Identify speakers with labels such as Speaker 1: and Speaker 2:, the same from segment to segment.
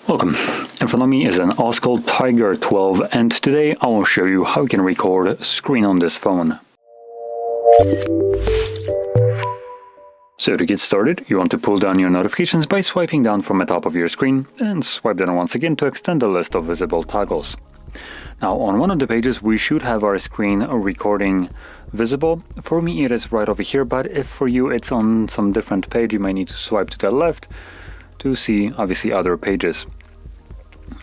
Speaker 1: Welcome. In front of me is an OSCAL Tiger 12, and today I will show you how you can record a screen on this phone. So to get started, you want to pull down your notifications by swiping down from the top of your screen and swipe down once again to extend the list of visible toggles. Now on one of the pages we should have our screen recording visible. For me it is right over here, but if for you it's on some different page, you might need to swipe to the left to see obviously other pages.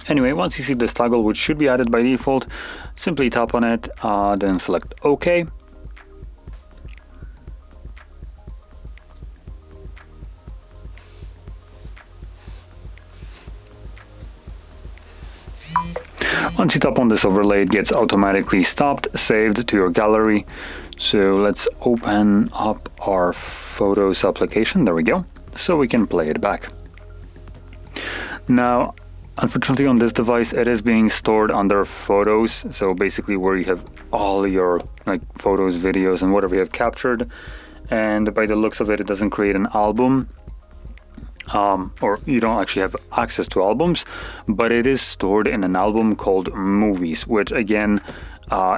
Speaker 1: Anyway, once you see this toggle, which should be added by default, simply tap on it, then select OK. Once you tap on this overlay, it gets automatically stopped, saved to your gallery. So let's open up our Photos application. There we go. So we can play it back. Now, unfortunately on this device it is being stored under Photos, so basically where you have all your photos, videos and whatever you have captured, and by the looks of it, it doesn't create an album, or you don't actually have access to albums, but it is stored in an album called Movies, which again,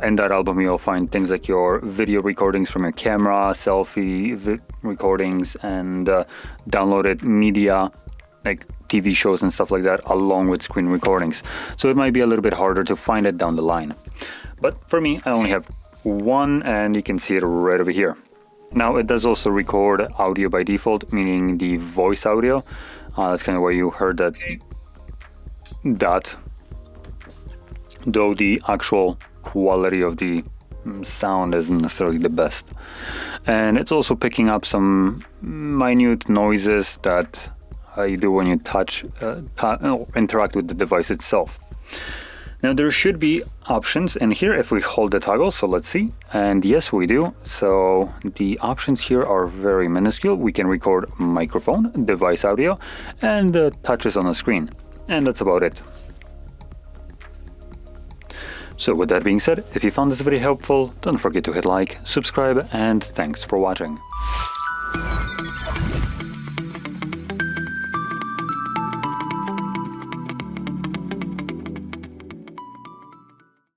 Speaker 1: in that album you'll find things like your video recordings from your camera, selfie recordings, and downloaded media like TV shows and stuff like that, along with screen recordings. So it might be a little bit harder to find it down the line. But for me, I only have one, and you can see it right over here. Now it does also record audio by default, meaning the voice audio. That's kind of why you heard that, though the actual quality of the sound isn't necessarily the best. And it's also picking up some minute noises that you do when you interact with the device itself. Now there should be options in here if we hold the toggle, so let's see. And yes, we do. So the options here are very minuscule. We can record microphone, device audio, and touches on the screen. And that's about it. So with that being said, if you found this video helpful, don't forget to hit like, subscribe, and thanks for watching.